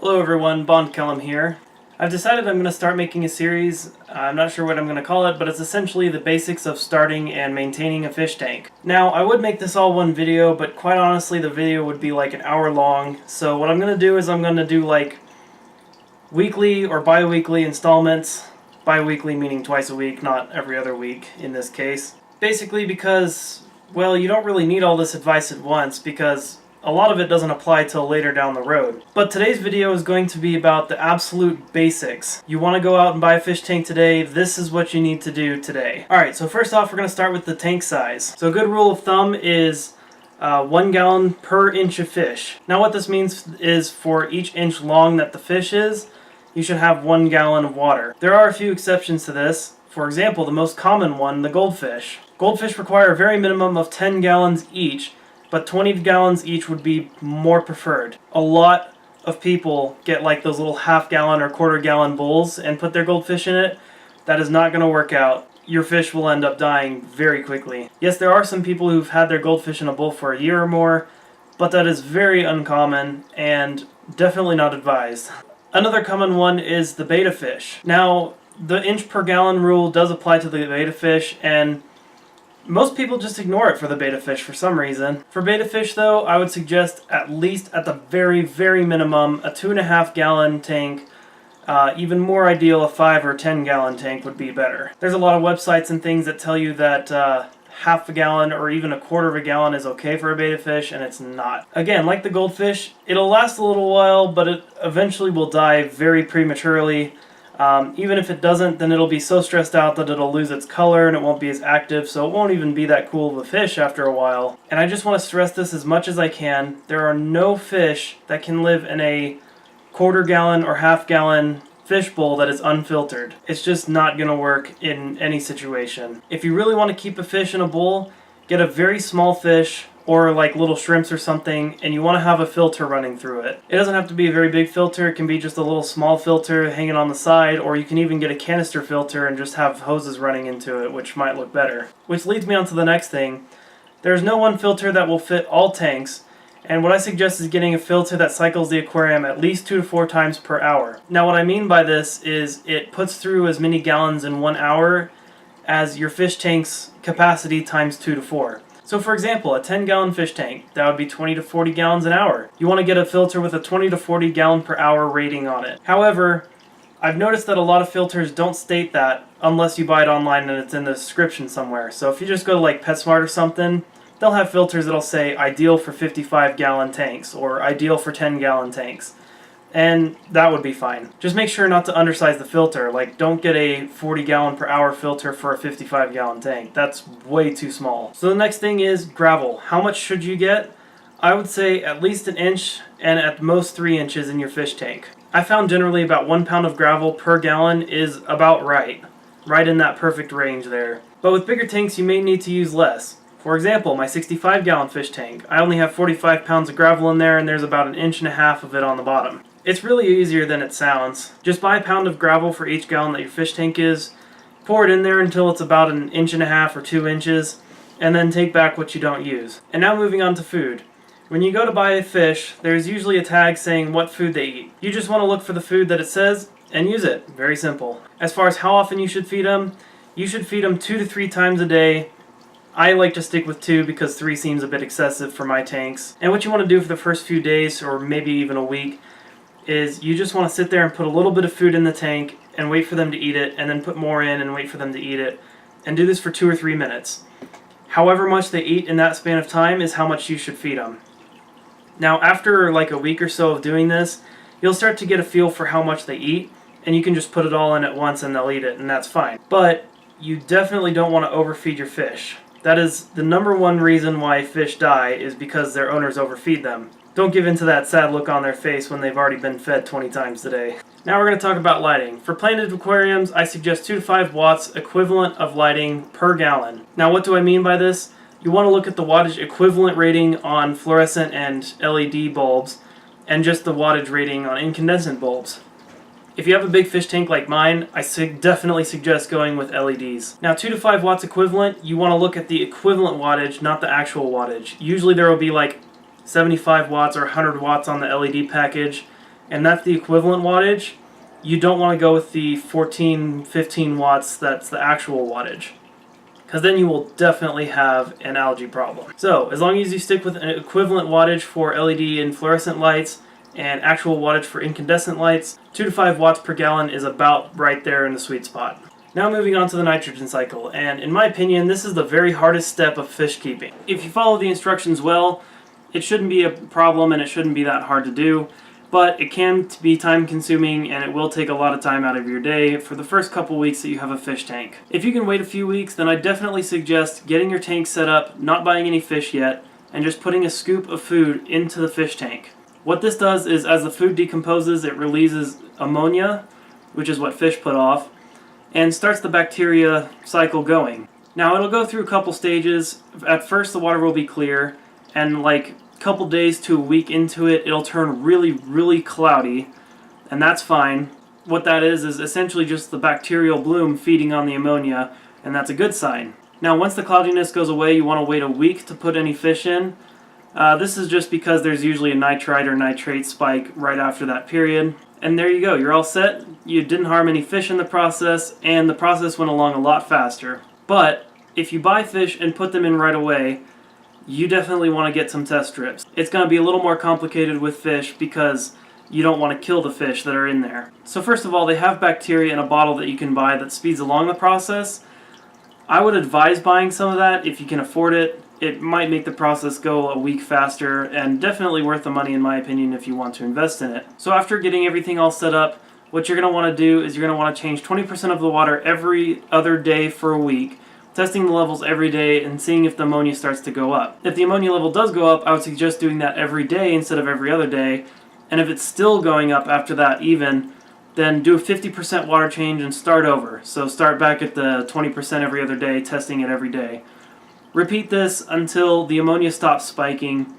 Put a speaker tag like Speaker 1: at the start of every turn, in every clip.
Speaker 1: Hello everyone, Bondkellum here. I've decided I'm going to start making a series. I'm not sure what I'm going to call it, but it's essentially the basics of starting and maintaining a fish tank. Now, I would make this all one video, but quite honestly the video would be like an hour long. So what I'm going to do is I'm going to do like weekly or bi-weekly installments. Bi-weekly meaning twice a week, not every other week in this case. Basically because, well, you don't really need all this advice at once because a lot of it doesn't apply till later down the road. But today's video is going to be about the absolute basics. You want to go out and buy a fish tank today, this is what you need to do today. Alright, so first off we're going to start with the tank size. So a good rule of thumb is 1 gallon per inch of fish. Now what this means is for each inch long that the fish is, you should have 1 gallon of water. There are a few exceptions to this. For example, the most common one, the goldfish. Goldfish require a very minimum of 10 gallons each, but 20 gallons each would be more preferred. A lot of people get like those little half-gallon or quarter-gallon bowls and put their goldfish in it. That is not going to work out. Your fish will end up dying very quickly. Yes, there are some people who've had their goldfish in a bowl for a year or more, but that is very uncommon and definitely not advised. Another common one is the betta fish. Now, the inch per gallon rule does apply to the betta fish, and most people just ignore it for the betta fish for some reason. For betta fish though, I would suggest at least at the very, very minimum a 2.5 gallon tank. Even more ideal, a 5 or 10 gallon tank would be better. There's a lot of websites and things that tell you that half a gallon or even a quarter of a gallon is okay for a betta fish, and it's not. Again, like the goldfish, it'll last a little while, but it eventually will die very prematurely. Even if it doesn't, then it'll be so stressed out that it'll lose its color and it won't be as active, so it won't even be that cool of a fish after a while. And I just want to stress this as much as I can. There are no fish that can live in a quarter gallon or half gallon fish bowl that is unfiltered. It's just not going to work in any situation. If you really want to keep a fish in a bowl, get a very small fish, or like little shrimps or something, and you want to have a filter running through it. It doesn't have to be a very big filter, it can be just a little small filter hanging on the side, or you can even get a canister filter and just have hoses running into it, which might look better. Which leads me on to the next thing. There's no one filter that will fit all tanks, and what I suggest is getting a filter that cycles the aquarium at least 2 to 4 times per hour. Now what I mean by this is it puts through as many gallons in 1 hour as your fish tank's capacity times 2 to 4. So for example, a 10-gallon fish tank, that would be 20 to 40 gallons an hour. You want to get a filter with a 20 to 40 gallon per hour rating on it. However, I've noticed that a lot of filters don't state that unless you buy it online and it's in the description somewhere. So if you just go to like PetSmart or something, they'll have filters that'll say ideal for 55-gallon tanks or ideal for 10-gallon tanks. And that would be fine. Just make sure not to undersize the filter. Like, don't get a 40-gallon per hour filter for a 55-gallon tank. That's way too small. So the next thing is gravel. How much should you get? I would say at least 1 inch and at most 3 inches in your fish tank. I found generally about 1 pound of gravel per gallon is about right. Right in that perfect range there. But with bigger tanks you may need to use less. For example, my 65-gallon fish tank. I only have 45 pounds of gravel in there and there's about 1.5 inches of it on the bottom. It's really easier than it sounds. Just buy a pound of gravel for each gallon that your fish tank is, pour it in there until it's about 1.5 inches or 2 inches, and then take back what you don't use. And now moving on to food. When you go to buy a fish, there's usually a tag saying what food they eat. You just want to look for the food that it says and use it. Very simple. As far as how often you should feed them, you should feed them 2 to 3 times a day. I like to stick with 2 because 3 seems a bit excessive for my tanks. And what you want to do for the first few days, or maybe even a week, is you just want to sit there and put a little bit of food in the tank and wait for them to eat it, and then put more in and wait for them to eat it, and do this for 2 or 3 minutes. However much they eat in that span of time is how much you should feed them. Now after like a week or so of doing this, you'll start to get a feel for how much they eat, and you can just put it all in at once and they'll eat it, and that's fine. But you definitely don't want to overfeed your fish. That is the #1 reason why fish die, is because their owners overfeed them. Don't give in to that sad look on their face when they've already been fed 20 times today. Now we're going to talk about lighting. For planted aquariums, I suggest 2 to 5 watts equivalent of lighting per gallon. Now what do I mean by this? You want to look at the wattage equivalent rating on fluorescent and LED bulbs, and just the wattage rating on incandescent bulbs. If you have a big fish tank like mine, I definitely suggest going with LEDs. Now 2 to 5 watts equivalent, you want to look at the equivalent wattage, not the actual wattage. Usually there will be like 75 watts or 100 watts on the LED package, and that's the equivalent wattage, you don't want to go with the 14, 15 watts that's the actual wattage, because then you will definitely have an algae problem. So as long as you stick with an equivalent wattage for LED and fluorescent lights and actual wattage for incandescent lights, 2 to 5 watts per gallon is about right there in the sweet spot. Now moving on to the nitrogen cycle, and in my opinion this is the very hardest step of fish keeping. If you follow the instructions well, it shouldn't be a problem and it shouldn't be that hard to do, but it can be time consuming and it will take a lot of time out of your day for the first couple weeks that you have a fish tank. If you can wait a few weeks, then I definitely suggest getting your tank set up, not buying any fish yet, and just putting a scoop of food into the fish tank. What this does is as the food decomposes, it releases ammonia, which is what fish put off, and starts the bacteria cycle going. Now it'll go through a couple stages. At first the water will be clear, and like a couple days to a week into it, it'll turn really, really cloudy, and that's fine. What that is essentially just the bacterial bloom feeding on the ammonia, and that's a good sign. Now once the cloudiness goes away, you want to wait a week to put any fish in. This is just because there's usually a nitrite or nitrate spike right after that period. And there you go, you're all set. You didn't harm any fish in the process, and the process went along a lot faster. But if you buy fish and put them in right away, you definitely want to get some test strips. It's going to be a little more complicated with fish because you don't want to kill the fish that are in there. So first of all, they have bacteria in a bottle that you can buy that speeds along the process. I would advise buying some of that if you can afford it. It might make the process go a week faster, and definitely worth the money in my opinion if you want to invest in it. So after getting everything all set up, what you're going to want to do is you're going to want to change 20% of the water every other day for a week, testing the levels every day and seeing if the ammonia starts to go up. If the ammonia level does go up, I would suggest doing that every day instead of every other day, and if it's still going up after that even, then do a 50% water change and start over. So start back at the 20% every other day, testing it every day. Repeat this until the ammonia stops spiking,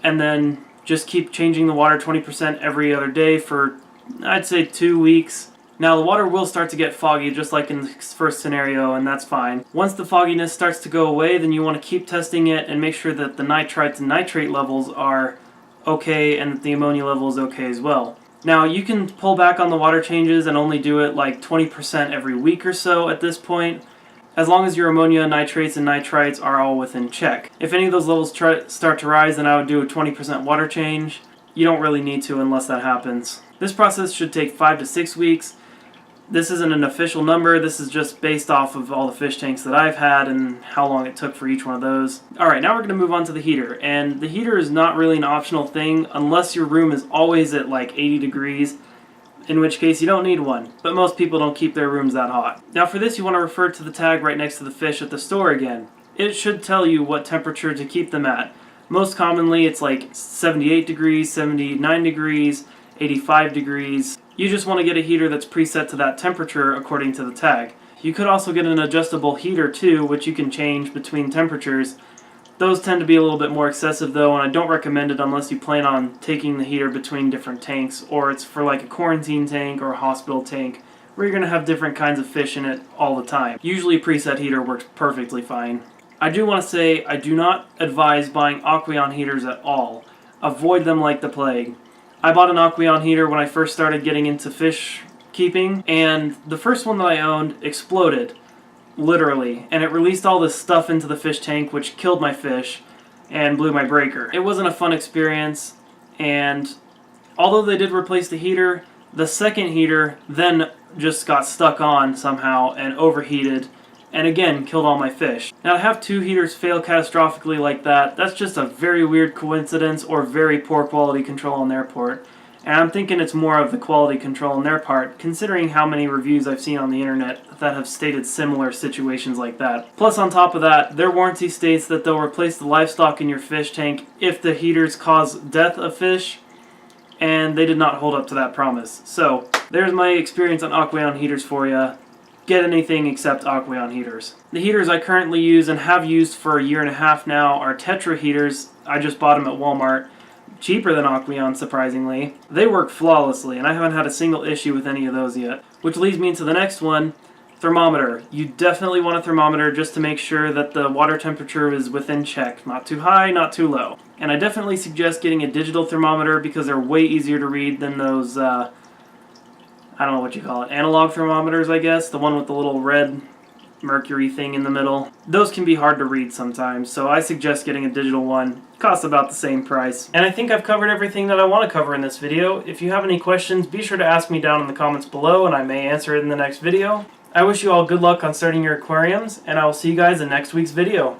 Speaker 1: and then just keep changing the water 20% every other day for, I'd say, 2 weeks. Now the water will start to get foggy just like in the first scenario, and that's fine. Once the fogginess starts to go away, then you want to keep testing it and make sure that the nitrites and nitrate levels are okay and that the ammonia level is okay as well. Now you can pull back on the water changes and only do it like 20% every week or so at this point, as long as your ammonia, nitrates, and nitrites are all within check. If any of those levels start to rise, then I would do a 20% water change. You don't really need to unless that happens. This process should take 5 to 6 weeks. This isn't an official number, this is just based off of all the fish tanks that I've had and how long it took for each one of those. Alright, now we're going to move on to the heater, and the heater is not really an optional thing unless your room is always at like 80 degrees, in which case you don't need one, but most people don't keep their rooms that hot. Now for this you want to refer to the tag right next to the fish at the store again. It should tell you what temperature to keep them at. Most commonly it's like 78 degrees, 79 degrees, 85 degrees. You just want to get a heater that's preset to that temperature according to the tag. You could also get an adjustable heater too, which you can change between temperatures. Those tend to be a little bit more excessive though, and I don't recommend it unless you plan on taking the heater between different tanks, or it's for like a quarantine tank or a hospital tank where you're going to have different kinds of fish in it all the time. Usually a preset heater works perfectly fine. I do want to say I do not advise buying Aquarium heaters at all. Avoid them like the plague. I bought an Aquarium heater when I first started getting into fish keeping, and the first one that I owned exploded. Literally, and it released all this stuff into the fish tank which killed my fish and blew my breaker. It wasn't a fun experience, and although they did replace the heater, the second heater then just got stuck on somehow and overheated and again killed all my fish. Now to have 2 heaters fail catastrophically like that, that's just a very weird coincidence or very poor quality control on their part. And I'm thinking it's more of the quality control on their part, considering how many reviews I've seen on the internet that have stated similar situations like that. Plus on top of that, their warranty states that they'll replace the livestock in your fish tank if the heaters cause death of fish, and they did not hold up to that promise. So there's my experience on Aquarium heaters for you. Get anything except Aquarium heaters. The heaters I currently use and have used for a year and a half now are Tetra heaters. I just bought them at Walmart. Cheaper than Aquarium, surprisingly. They work flawlessly, and I haven't had a single issue with any of those yet. Which leads me into the next one, Thermometer. You definitely want a thermometer just to make sure that the water temperature is within check. Not too high, not too low. And I definitely suggest getting a digital thermometer because they're way easier to read than those, I don't know what you call it, analog thermometers, I guess. The one with the little red mercury thing in the middle. Those can be hard to read sometimes, so I suggest getting a digital one. It costs about the same price. And I think I've covered everything that I want to cover in this video. If you have any questions, be sure to ask me down in the comments below and I may answer it in the next video. I wish you all good luck on starting your aquariums, and I will see you guys in next week's video.